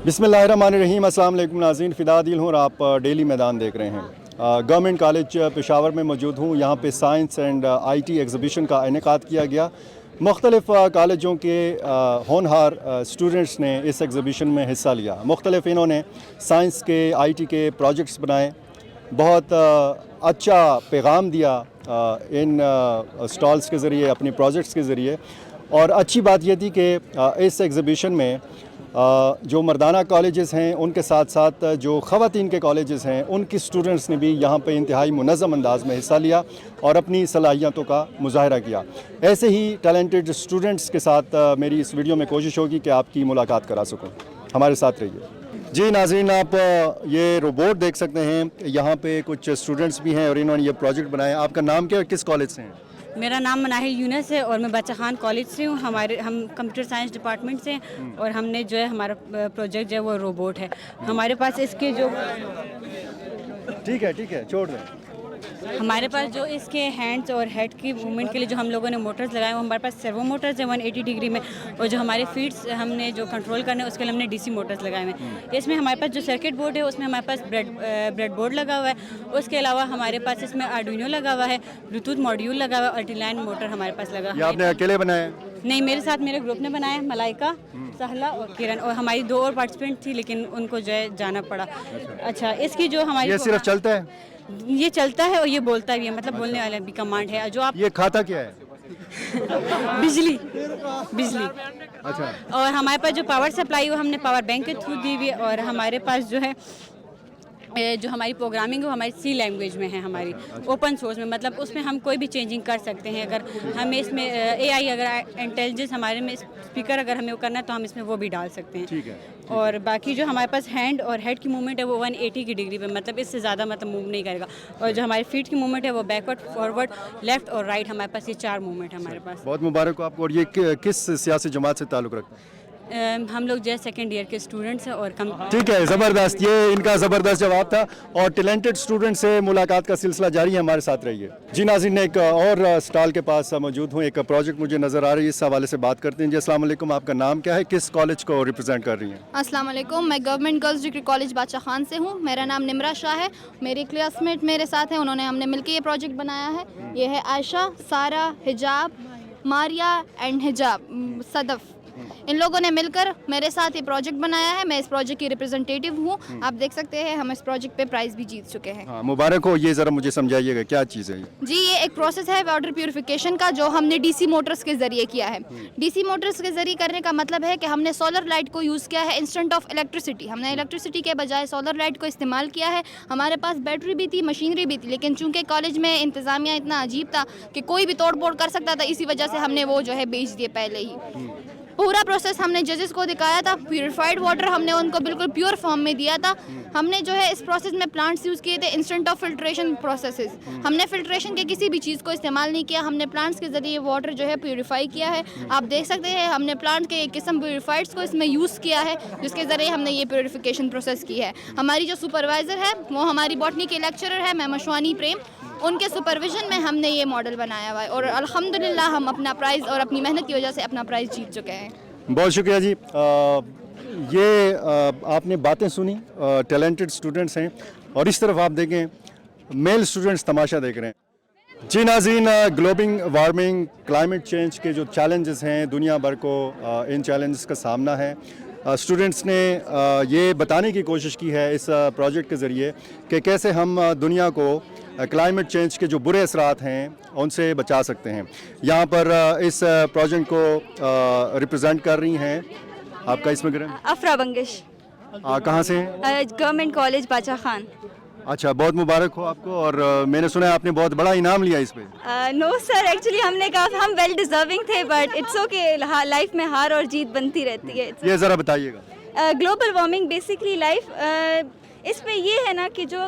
بسم اللہ الرحمن الرحیم. السلام علیکم ناظرین, فدا عادل ہوں اور آپ ڈیلی میدان دیکھ رہے ہیں. گورنمنٹ کالج پشاور میں موجود ہوں. یہاں پہ science and I T exhibition کا انعقاد کیا گیا. مختلف کالجوں کے ہونہار اسٹوڈنٹس نے اس ایگزیبیشن میں حصہ لیا. مختلف انہوں نے سائنس کے آئی ٹی کے پروجیکٹس بنائے. بہت اچھا پیغام دیا ان اسٹالس کے ذریعے, اپنی پروجیکٹس کے ذریعے. اور اچھی بات یہ تھی کہ اس ایگزیبیشن میں جو مردانہ کالجز ہیں ان کے ساتھ ساتھ جو خواتین کے کالجز ہیں ان کی اسٹوڈنٹس نے بھی یہاں پہ انتہائی منظم انداز میں حصہ لیا اور اپنی صلاحیتوں کا مظاہرہ کیا. ایسے ہی ٹیلنٹڈ اسٹوڈنٹس کے ساتھ میری اس ویڈیو میں کوشش ہوگی کہ آپ کی ملاقات کرا سکوں. ہمارے ساتھ رہیے. جی ناظرین, آپ یہ روبوٹ دیکھ سکتے ہیں. یہاں پہ کچھ اسٹوڈنٹس بھی ہیں اور انہوں نے یہ پروجیکٹ بنایا. آپ کا نام کیا اور کس کالج سے ہیں؟ میرا نام مناہل یونس ہے اور میں بچہ خان کالج سے ہوں. ہم کمپیوٹر سائنس ڈپارٹمنٹ سے ہیں اور ہم نے جو ہے ہمارا پروجیکٹ جو ہے وہ روبوٹ ہے. ہمارے پاس اس کے جو ٹھیک ہے چھوڑ دیں. ہمارے پاس جو اس کے ہینڈس اور ہیڈ کی موومنٹ کے لیے جو ہم لوگوں نے موٹرز لگائے وہ ہمارے پاس سرو موٹرز ہیں 180 ڈگری میں, اور جو ہمارے فیڈس ہم نے جو کنٹرول کرنے اس کے لیے ہم نے ڈی سی موٹرز لگائے ہوئے ہیں. اس میں ہمارے پاس جو سرکٹ بورڈ ہے اس میں ہمارے پاس بریڈ بورڈ لگا ہوا ہے. اس کے علاوہ ہمارے پاس اس میں آرڈوینو لگا ہوا ہے, بلوٹوتھ ماڈیول لگا ہوا ہے اور ٹی لائن موٹر ہمارے پاس لگا. یہ آپ نے اکیلے بنایا؟ نہیں, میرے ساتھ میرے گروپ نے بنایا, ملائکہ, سہلا اور کرن, اور ہماری 2 اور پارٹیسپینٹ تھی لیکن ان کو جو ہے جانا پڑا. اچھا, اس کی جو ہماری یہ صرف چلتا ہے؟ یہ چلتا ہے اور یہ بولتا بھی ہے, مطلب بولنے والا بھی کمانڈ ہے. جو آپ یہ کھاتا کیا ہے؟ بجلی. اچھا. اور ہمارے پاس جو پاور سپلائی وہ ہم نے پاور بینک کے تھرو دی ہوئی ہے. اور ہمارے پاس جو ہے جو ہماری پروگرامنگ وہ ہماری سی لینگویج میں ہے, ہماری اوپن سورس میں, مطلب اس میں ہم کوئی بھی چینجنگ کر سکتے ہیں. اگر ہمیں اس میں اے آئی اگر انٹیلیجنس ہمارے میں اسپیکر اگر ہمیں وہ کرنا ہے تو ہم اس میں وہ بھی ڈال سکتے ہیں. ٹھیک ہے. اور باقی جو ہمارے پاس ہینڈ اور ہیڈ کی موومنٹ ہے وہ 180 کی ڈگری پہ, مطلب اس سے زیادہ موو نہیں کرے گا. اور جو ہماری فیٹ کی موومنٹ ہے وہ بیکورڈ, فارورڈ, لیفٹ اور رائٹ, ہمارے پاس یہ 4 موومنٹ ہے ہمارے پاس. بہت مبارک ہو آپ کو. اور یہ کس سیاسی جماعت سے تعلق رکھتا ہے؟ ہم لوگ جو ہے سیکنڈ ایئر کے اسٹوڈنٹس ہیں. اور ٹھیک ہے, زبردست. یہ ان کا زبردست جواب تھا. اور ٹیلنٹڈ اسٹوڈنٹ سے ملاقات کا سلسلہ جاری ہے, ہمارے ساتھ رہیے. جی ناظرین, ایک اور اسٹال کے پاس موجود ہوں. ایک پروجیکٹ مجھے نظر آ رہی ہے, اس حوالے سے بات کرتے ہیں. جی السلام علیکم, آپ کا نام کیا ہے, کس کالج کو ریپرزینٹ کر رہی ہیں؟ السلام علیکم, میں گورنمنٹ گرلز ڈگری کالج بادشاہ خان سے ہوں. میرا نام نمرا شاہ ہے. میری کلاس میٹ میرے ساتھ ہیں, ہم نے مل کے یہ پروجیکٹ بنایا ہے. یہ ہے عائشہ, سارہ, حجاب, ماریا اینڈ حجاب, صدف. ان لوگوں نے مل کر میرے ساتھ یہ پروجیکٹ بنایا ہے. میں اس پروجیکٹ کی ریپرزنٹیٹیو ہوں. آپ دیکھ سکتے ہیں ہم اس پروجیکٹ پہ پرائز بھی جیت چکے ہیں. مبارک ہو. یہ ذرا مجھے سمجھائیے گا کیا چیز ہے یہ؟ جی, یہ ایک پروسیس ہے واٹر پیوریفیکیشن کا جو ہم نے ڈی سی موٹرز کے ذریعے کیا ہے. ڈی سی موٹرز کے ذریعے کرنے کا مطلب ہے کہ ہم نے سولر لائٹ کو یوز کیا ہے انسٹنٹ آف الیکٹریسٹی. ہم نے الیکٹریسٹی کے بجائے سولر لائٹ کو استعمال کیا ہے. ہمارے پاس بیٹری بھی تھی, مشینری بھی تھی, لیکن چونکہ کالج میں انتظامیہ اتنا عجیب تھا کہ کوئی بھی توڑ پھوڑ کر سکتا تھا, اسی وجہ سے ہم نے وہ جو ہے بیچ دیے پہلے ہی. پورا پروسیس ہم نے ججز کو دکھایا تھا. پیوریفائڈ واٹر ہم نے ان کو بالکل پیور فارم میں دیا تھا. ہم نے جو ہے اس پروسیس میں پلانٹس یوز کیے تھے, انسٹنٹ آف فلٹریشن پروسیسز. ہم نے فلٹریشن کے کسی بھی چیز کو استعمال نہیں کیا. ہم نے پلانٹس کے ذریعے واٹر جو ہے پیوریفائی کیا ہے. آپ دیکھ سکتے ہیں ہم نے پلانٹ کے ایک قسم پیوریفائڈس کو اس میں یوز کیا ہے, جس کے ذریعے ہم نے یہ پیوریفیکیشن پروسیس کی ہے. ہماری جو سپروائزر ہے وہ ہماری باٹنی کے لیکچرر ہے مہمشوانی پریم. ان کے سپرویژن میں ہم نے یہ ماڈل بنایا ہوا ہے اور الحمدللہ ہم اپنا پرائز اور اپنی محنت کی وجہ سے اپنا پرائز جیت چکے ہیں. بہت شکریہ جی. یہ آپ نے باتیں سنی, ٹیلنٹڈ اسٹوڈنٹس ہیں, اور اس طرف آپ دیکھیں میل اسٹوڈنٹس تماشا دیکھ رہے ہیں. جی ناظرین, گلوبل وارمنگ, کلائمیٹ چینج کے جو چیلنجز ہیں دنیا بھر کو, ان چیلنجز کا سامنا ہے. اسٹوڈنٹس نے یہ بتانے کی کوشش کی ہے اس پروجیکٹ کے ذریعے کہ کیسے ہم دنیا کو کلائمیٹ چینج کے جو برے اثرات ہیں ان سے بچا سکتے ہیں. یہاں پر اس پروجیکٹ کو ریپرزینٹ کر رہی ہیں, آپ کا اس میں افرا بنگش. کہاں سے؟ گورنمنٹ کالج بادشاہ خان. اچھا, بہت مبارک ہو آپ کو. اور میں نے سنا ہے آپ نے بہت بڑا انعام لیا اس پہ. نو سر, ایکچولی ہم نے کہا ہم ویل ڈیزرونگ تھے, بٹ اٹس اوکے, لائف میں ہار اور جیت بنتی رہتی ہے. یہ ذرا بتائیے گا. گلوبل وارمنگ بیسکلی لائف, اس میں یہ ہے نا کہ جو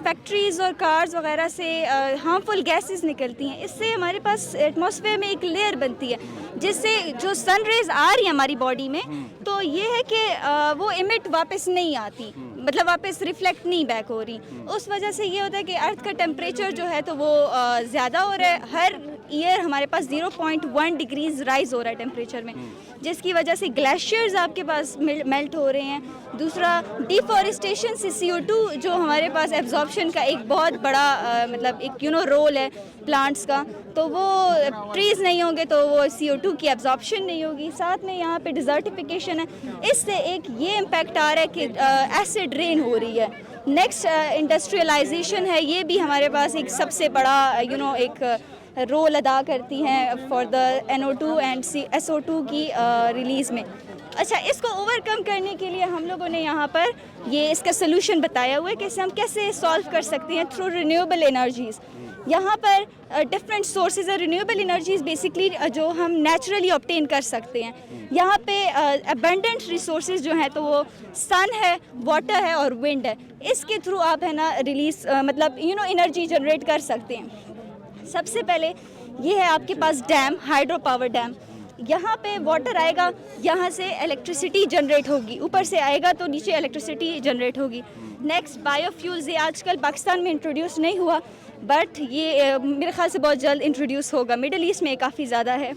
فیکٹریز اور کارز وغیرہ سے ہارمفل گیسز نکلتی ہیں, اس سے ہمارے پاس ایٹماسفیئر میں ایک لیئر بنتی ہے جس سے جو سن ریز آ رہی ہیں ہماری باڈی میں, تو یہ ہے کہ وہ ایمٹ واپس نہیں آتی, مطلب واپس ریفلیکٹ نہیں بیک ہو رہی. اس وجہ سے یہ ہوتا ہے کہ ارتھ کا ٹیمپریچر جو ہے تو وہ زیادہ ہو رہا ہے. ہر ایئر ہمارے پاس 0.1 ڈگریز رائز ہو رہا ہے ٹیمپریچر میں، جس کی وجہ سے گلیشیئرز آپ کے پاس میلٹ ہو رہے ہیں. دوسرا ڈیفارسٹیشن سے CO2 جو ہمارے پاس ایبزارپشن کا ایک بہت بڑا مطلب ایک رول ہے پلانٹس کا، تو وہ ٹریز نہیں ہوں گے تو وہ CO2 کی ایبزارپشن نہیں ہوگی. ساتھ میں یہاں پہ ڈیزرٹیفیکیشن ہے، اس سے ایک یہ امپیکٹ آ رہا ہے کہ ایسڈ رین ہو رہی ہے. نیکسٹ انڈسٹریلائزیشن ہے، یہ بھی ہمارے پاس ایک سب سے بڑا ایک رول ادا کرتی ہیں for the NO2 and SO2 کی ریلیز میں. اچھا، اس کو اوور کم کرنے کے لیے ہم لوگوں نے یہاں پر یہ اس کا سلوشن بتایا ہوا ہے کہ اسے ہم کیسے سالو کر سکتے ہیں تھرو رینیویبل انرجیز. یہاں پر ڈفرینٹ سورسز ہے. رینیویبل انرجیز بیسکلی جو ہم نیچرلی آبٹین کر سکتے ہیں. یہاں پہ ابنڈنٹ ریسورسز جو ہیں تو وہ سن ہے، واٹر ہے اور ونڈ ہے. اس کے تھرو آپ ہے نا ریلیز مطلب انرجی جنریٹ کر سکتے ہیں. سب سے پہلے یہ ہے آپ کے پاس ڈیم، ہائیڈرو پاور ڈیم. یہاں پہ واٹر آئے گا، یہاں سے الیکٹریسٹی جنریٹ ہوگی، اوپر سے آئے گا تو نیچے الیکٹریسٹی جنریٹ ہوگی. نیکسٹ بایو فیولز، یہ آج کل پاکستان میں انٹروڈیوس نہیں ہوا بٹ یہ میرے خیال سے بہت جلد انٹروڈیوس ہوگا. مڈل ایسٹ میں کافی زیادہ ہے.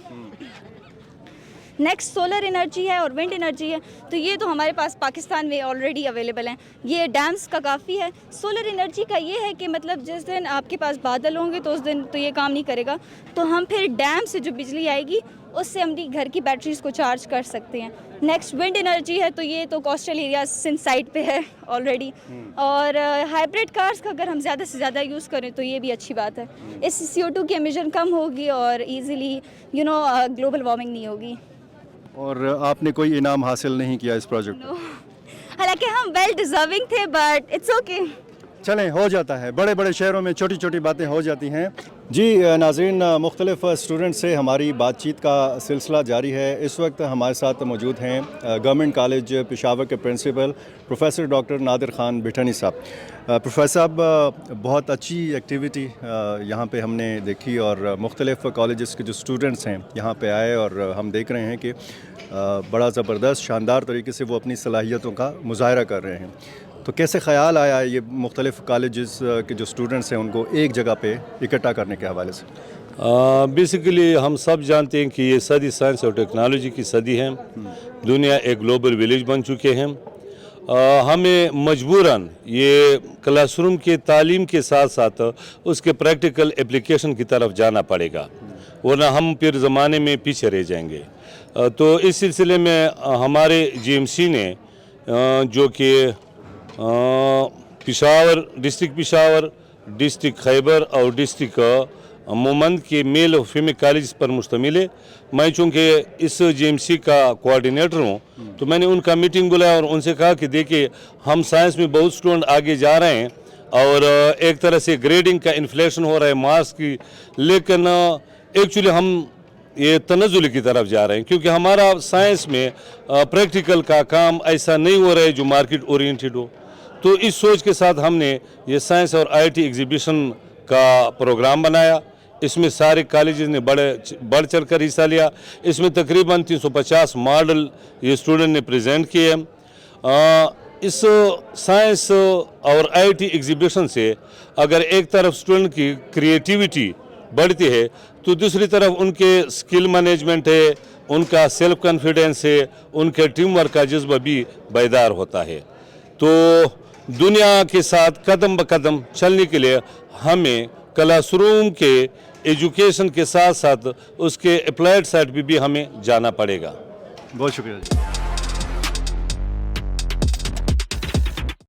نیکسٹ سولر انرجی ہے اور ونڈ انرجی ہے، تو یہ تو ہمارے پاس پاکستان میں آلریڈی اویلیبل ہیں. یہ ڈیمز کا کافی ہے. سولر انرجی کا یہ ہے کہ مطلب جس دن آپ کے پاس بادل ہوں گے تو اس دن تو یہ کام نہیں کرے گا، تو ہم پھر ڈیم سے جو بجلی آئے گی اس سے ہم گھر کی بیٹریز کو چارج کر سکتے ہیں. نیکسٹ ونڈ انرجی ہے، تو یہ تو کوسٹل ایریاز سن سائڈ پہ ہے آلریڈی. اور ہائیبریڈ کارز کا اگر ہم زیادہ سے زیادہ یوز کریں تو یہ بھی اچھی بات ہے. اس سے CO2 کی امیشن کم ہوگی اور ایزیلی گلوبل وارمنگ نہیں ہوگی. اور آپ نے کوئی انعام حاصل نہیں کیا اس پروجیکٹ کو؟ حالانکہ ہم ویل ڈیزرونگ تھے بٹ اٹس اوکے. چلیں، ہو جاتا ہے، بڑے بڑے شہروں میں چھوٹی چھوٹی باتیں ہو جاتی ہیں. جی ناظرین، مختلف اسٹوڈنٹ سے ہماری بات چیت کا سلسلہ جاری ہے. اس وقت ہمارے ساتھ موجود ہیں گورنمنٹ کالج پشاور کے پرنسپل پروفیسر ڈاکٹر نادر خان بٹھنی صاحب. پروفیسر صاحب، بہت اچھی ایکٹیویٹی یہاں پہ ہم نے دیکھی اور مختلف کالجز کے جو اسٹوڈنٹس ہیں یہاں پہ آئے اور ہم دیکھ رہے ہیں کہ بڑا زبردست شاندار طریقے سے وہ اپنی صلاحیتوں کا مظاہرہ کر رہے ہیں. تو کیسے خیال آیا یہ مختلف کالجز کے جو اسٹوڈنٹس ہیں ان کو ایک جگہ پہ اکٹھا کرنے کے حوالے سے؟ بیسیکلی ہم سب جانتے ہیں کہ یہ صدی سائنس اور ٹیکنالوجی کی صدی ہے. دنیا ایک گلوبل ولیج بن چکے ہیں. ہمیں مجبوراً یہ کلاس روم کے تعلیم کے ساتھ ساتھ اس کے پریکٹیکل اپلیکیشن کی طرف جانا پڑے گا، ورنہ ہم پھر زمانے میں پیچھے رہ جائیں گے. تو اس سلسلے میں ہمارے GMC نے جو کہ پشاور، ڈسٹرکٹ پشاور، ڈسٹرکٹ خیبر اور ڈسٹرکٹ مومند کے میل اور فیمیل کالجز پر مشتمل ہے. میں چونکہ اس GMC کا کوآرڈینیٹر ہوں تو میں نے ان کا میٹنگ بلایا اور ان سے کہا کہ دیکھیے ہم سائنس میں بہت اسٹوڈنٹ آگے جا رہے ہیں اور ایک طرح سے گریڈنگ کا انفلیشن ہو رہا ہے مارکس کی، لیکن ایکچولی ہم یہ تنزل کی طرف جا رہے ہیں کیونکہ ہمارا سائنس میں پریکٹیکل کا کام ایسا نہیں ہو رہا ہے جو مارکیٹ اورینٹڈ ہو. تو اس سوچ کے ساتھ ہم نے یہ سائنس اور IIT ایگزیبیشن کا پروگرام بنایا. اس میں سارے کالجز نے بڑھ چڑھ کر حصہ لیا. اس میں تقریباً 350 ماڈل یہ اسٹوڈنٹ نے پریزنٹ کیے. اس سائنس اور IIT ایگزیبیشن سے اگر ایک طرف اسٹوڈنٹ کی کریٹیویٹی بڑھتی ہے تو دوسری طرف ان کے اسکل مینجمنٹ ہے، ان کا سیلف کانفیڈنس ہے، ان کے ٹیم ورک کا جذبہ بھی بیدار ہوتا ہے. تو دنیا کے ساتھ قدم بقدم چلنے کے لیے ہمیں کلاس روم کے ایجوکیشن کے ساتھ ساتھ اس کے اپلائیڈ سائٹ پہ بھی ہمیں جانا پڑے گا. بہت شکریہ جی.